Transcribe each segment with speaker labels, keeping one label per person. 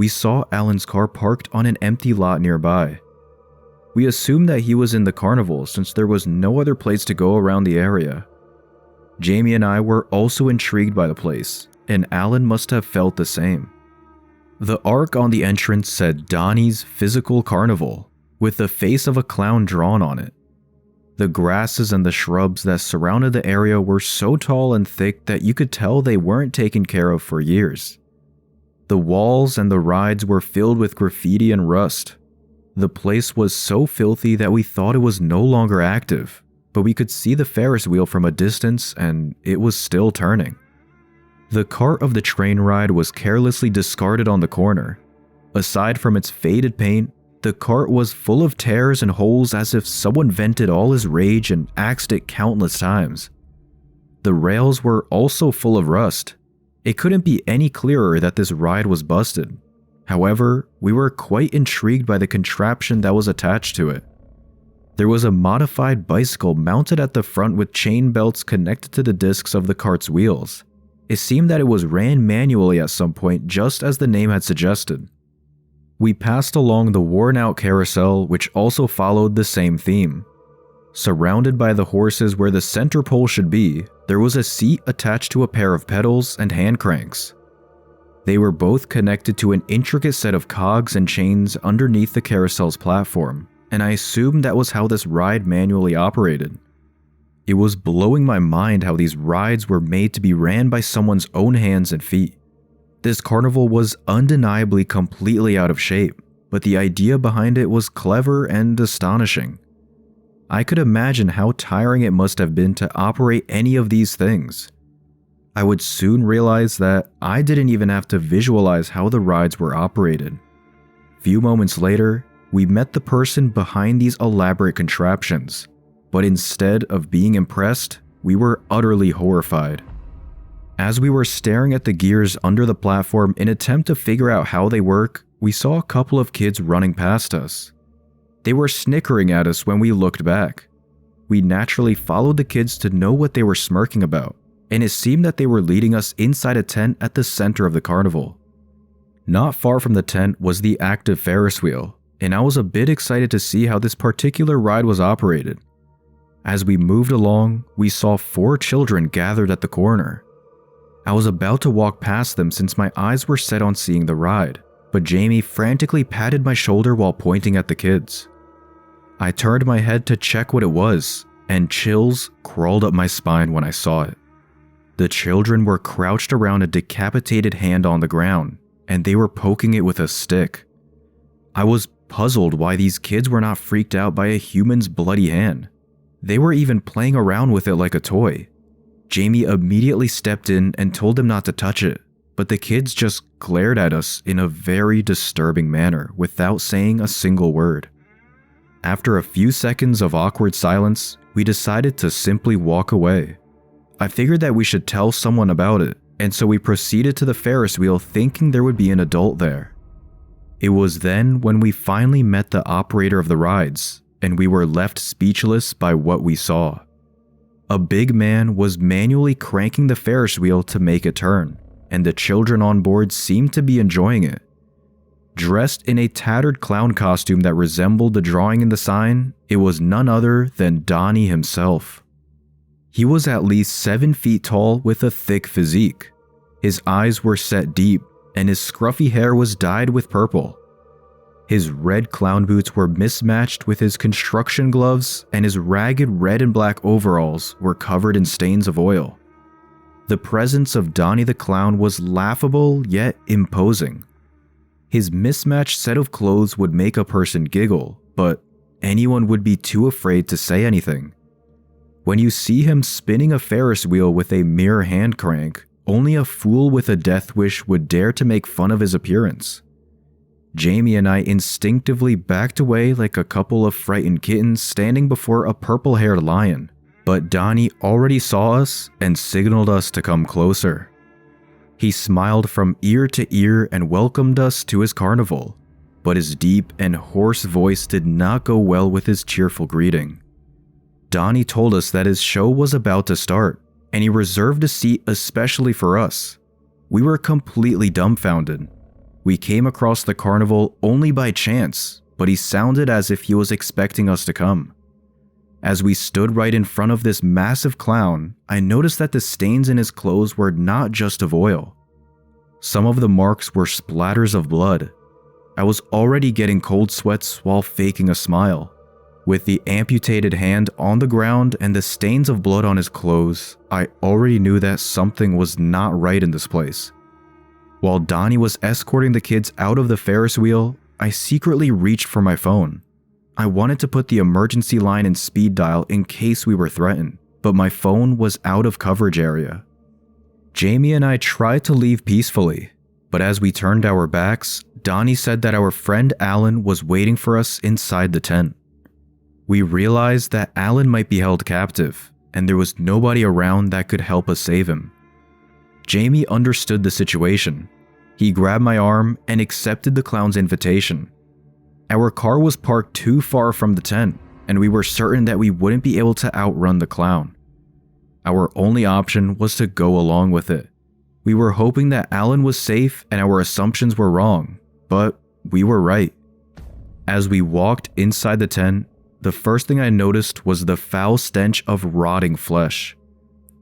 Speaker 1: we saw Allan's car parked on an empty lot nearby. We assumed that he was in the carnival since there was no other place to go around the area. Jamie and I were also intrigued by the place, and Allan must have felt the same. The arc on the entrance said Donnie's Physical Carnival, with the face of a clown drawn on it. The grasses and the shrubs that surrounded the area were so tall and thick that you could tell they weren't taken care of for years. The walls and the rides were filled with graffiti and rust. The place was so filthy that we thought it was no longer active, but we could see the Ferris wheel from a distance and it was still turning. The cart of the train ride was carelessly discarded on the corner. Aside from its faded paint, the cart was full of tears and holes as if someone vented all his rage and axed it countless times. The rails were also full of rust. It couldn't be any clearer that this ride was busted. However, we were quite intrigued by the contraption that was attached to it. There was a modified bicycle mounted at the front with chain belts connected to the discs of the cart's wheels. It seemed that it was ran manually at some point, just as the name had suggested. We passed along the worn-out carousel, which also followed the same theme. Surrounded by the horses where the center pole should be, there was a seat attached to a pair of pedals and hand cranks. They were both connected to an intricate set of cogs and chains underneath the carousel's platform, and I assumed that was how this ride manually operated. It was blowing my mind how these rides were made to be ran by someone's own hands and feet. This carnival was undeniably completely out of shape, but the idea behind it was clever and astonishing. I could imagine how tiring it must have been to operate any of these things. I would soon realize that I didn't even have to visualize how the rides were operated. Few moments later, we met the person behind these elaborate contraptions, but instead of being impressed, we were utterly horrified. As we were staring at the gears under the platform in an attempt to figure out how they work, we saw a couple of kids running past us. They were snickering at us when we looked back. We naturally followed the kids to know what they were smirking about, and it seemed that they were leading us inside a tent at the center of the carnival. Not far from the tent was the active Ferris wheel, and I was a bit excited to see how this particular ride was operated. As we moved along, we saw 4 children gathered at the corner. I was about to walk past them since my eyes were set on seeing the ride, but Jamie frantically patted my shoulder while pointing at the kids. I turned my head to check what it was, and chills crawled up my spine when I saw it. The children were crouched around a decapitated hand on the ground, and they were poking it with a stick. I was puzzled why these kids were not freaked out by a human's bloody hand. They were even playing around with it like a toy. Jamie immediately stepped in and told them not to touch it, but the kids just glared at us in a very disturbing manner without saying a single word. After a few seconds of awkward silence, we decided to simply walk away. I figured that we should tell someone about it, and so we proceeded to the Ferris wheel thinking there would be an adult there. It was then when we finally met the operator of the rides, and we were left speechless by what we saw. A big man was manually cranking the Ferris wheel to make it turn, and the children on board seemed to be enjoying it. Dressed in a tattered clown costume that resembled the drawing in the sign, it was none other than Donnie himself. He was at least 7 feet tall with a thick physique. His eyes were set deep, and his scruffy hair was dyed with purple. His red clown boots were mismatched with his construction gloves, and his ragged red and black overalls were covered in stains of oil. The presence of Donnie the Clown was laughable yet imposing. His mismatched set of clothes would make a person giggle, but anyone would be too afraid to say anything. When you see him spinning a Ferris wheel with a mere hand crank, only a fool with a death wish would dare to make fun of his appearance. Jamie and I instinctively backed away like a couple of frightened kittens standing before a purple-haired lion, but Donnie already saw us and signaled us to come closer. He smiled from ear to ear and welcomed us to his carnival, but his deep and hoarse voice did not go well with his cheerful greeting. Donnie told us that his show was about to start, and he reserved a seat especially for us. We were completely dumbfounded. We came across the carnival only by chance, but he sounded as if he was expecting us to come. As we stood right in front of this massive clown, I noticed that the stains in his clothes were not just of oil. Some of the marks were splatters of blood. I was already getting cold sweats while faking a smile. With the amputated hand on the ground and the stains of blood on his clothes, I already knew that something was not right in this place. While Donnie was escorting the kids out of the Ferris wheel, I secretly reached for my phone. I wanted to put the emergency line in speed dial in case we were threatened, but my phone was out of coverage area. Jamie and I tried to leave peacefully, but as we turned our backs, Donnie said that our friend Allan was waiting for us inside the tent. We realized that Allan might be held captive, and there was nobody around that could help us save him. Jamie understood the situation. He grabbed my arm and accepted the clown's invitation. Our car was parked too far from the tent, and we were certain that we wouldn't be able to outrun the clown. Our only option was to go along with it. We were hoping that Allan was safe and our assumptions were wrong, but we were right. As we walked inside the tent, the first thing I noticed was the foul stench of rotting flesh.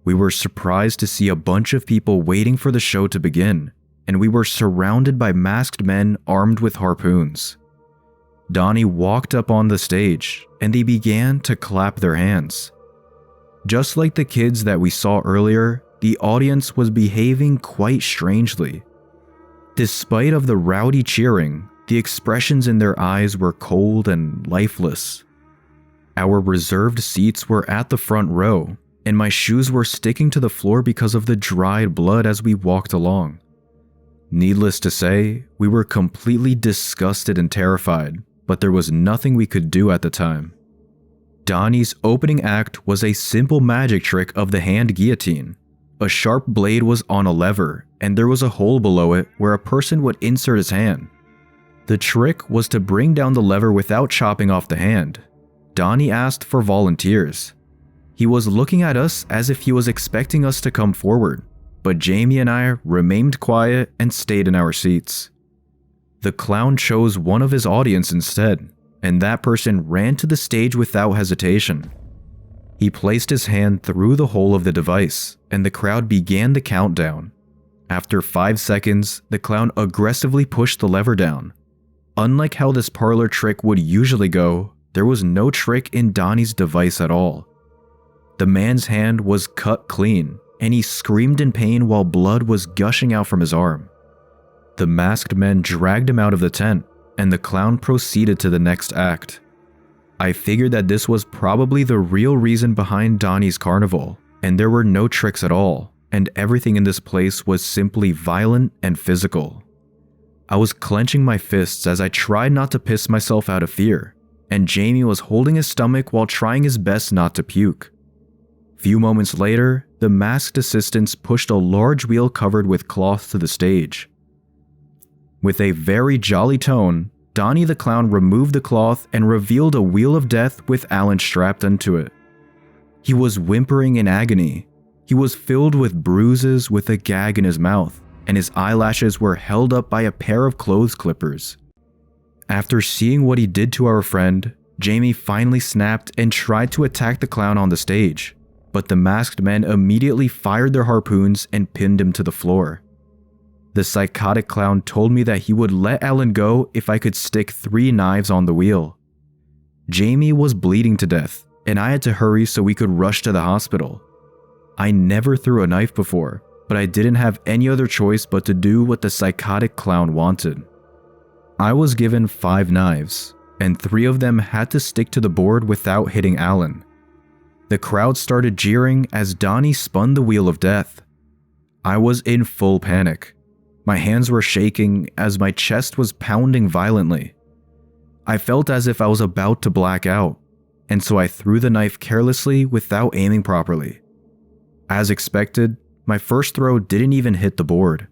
Speaker 1: We were surprised to see a bunch of people waiting for the show to begin, and we were surrounded by masked men armed with harpoons. Donnie walked up on the stage, and they began to clap their hands. Just like the kids that we saw earlier, the audience was behaving quite strangely. Despite of the rowdy cheering, the expressions in their eyes were cold and lifeless. Our reserved seats were at the front row, and my shoes were sticking to the floor because of the dried blood as we walked along. Needless to say, we were completely disgusted and terrified, but there was nothing we could do at the time. Donnie's opening act was a simple magic trick of the hand guillotine. A sharp blade was on a lever, and there was a hole below it where a person would insert his hand. The trick was to bring down the lever without chopping off the hand. Donnie asked for volunteers. He was looking at us as if he was expecting us to come forward, but Jamie and I remained quiet and stayed in our seats. The clown chose one of his audience instead, and that person ran to the stage without hesitation. He placed his hand through the hole of the device, and the crowd began the countdown. After 5 seconds, the clown aggressively pushed the lever down. Unlike how this parlor trick would usually go, there was no trick in Donnie's device at all. The man's hand was cut clean, and he screamed in pain while blood was gushing out from his arm. The masked men dragged him out of the tent, and the clown proceeded to the next act. I figured that this was probably the real reason behind Donnie's carnival, and there were no tricks at all, and everything in this place was simply violent and physical. I was clenching my fists as I tried not to piss myself out of fear, and Jamie was holding his stomach while trying his best not to puke. Few moments later, the masked assistants pushed a large wheel covered with cloth to the stage. With a very jolly tone, Donnie the clown removed the cloth and revealed a wheel of death with Allan strapped onto it. He was whimpering in agony. He was filled with bruises with a gag in his mouth, and his eyelashes were held up by a pair of clothes clippers. After seeing what he did to our friend, Jamie finally snapped and tried to attack the clown on the stage, but the masked men immediately fired their harpoons and pinned him to the floor. The psychotic clown told me that he would let Allan go if I could stick 3 knives on the wheel. Jamie was bleeding to death, and I had to hurry so we could rush to the hospital. I never threw a knife before, but I didn't have any other choice but to do what the psychotic clown wanted. I was given 5 knives, and 3 of them had to stick to the board without hitting Allan. The crowd started jeering as Donnie spun the wheel of death. I was in full panic. My hands were shaking as my chest was pounding violently. I felt as if I was about to black out, and so I threw the knife carelessly without aiming properly. As expected, my first throw didn't even hit the board.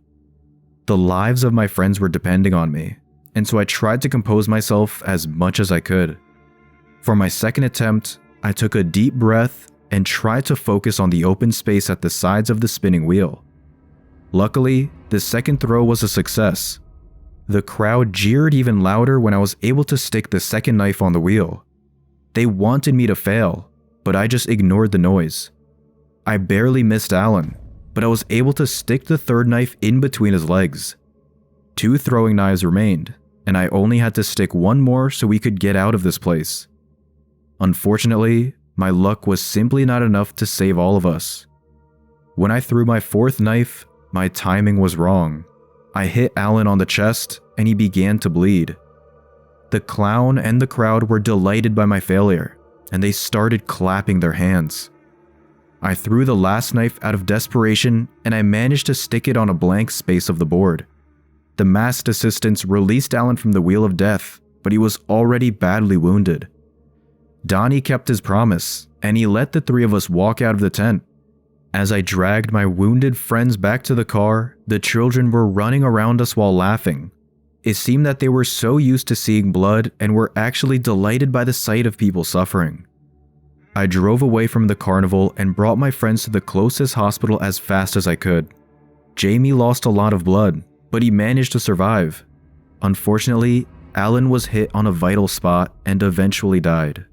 Speaker 1: The lives of my friends were depending on me, and so I tried to compose myself as much as I could. For my second attempt, I took a deep breath and tried to focus on the open space at the sides of the spinning wheel. Luckily, the second throw was a success. The crowd jeered even louder when I was able to stick the second knife on the wheel. They wanted me to fail, but I just ignored the noise. I barely missed Allan, but I was able to stick the third knife in between his legs. 2 throwing knives remained, and I only had to stick one more so we could get out of this place. Unfortunately, my luck was simply not enough to save all of us. When I threw my 4th knife, my timing was wrong. I hit Allan on the chest, and he began to bleed. The clown and the crowd were delighted by my failure, and they started clapping their hands. I threw the last knife out of desperation, and I managed to stick it on a blank space of the board. The masked assistants released Allan from the wheel of death, but he was already badly wounded. Donnie kept his promise, and he let the 3 of us walk out of the tent. As I dragged my wounded friends back to the car, the children were running around us while laughing. It seemed that they were so used to seeing blood and were actually delighted by the sight of people suffering. I drove away from the carnival and brought my friends to the closest hospital as fast as I could. Jamie lost a lot of blood, but he managed to survive. Unfortunately, Allan was hit on a vital spot and eventually died.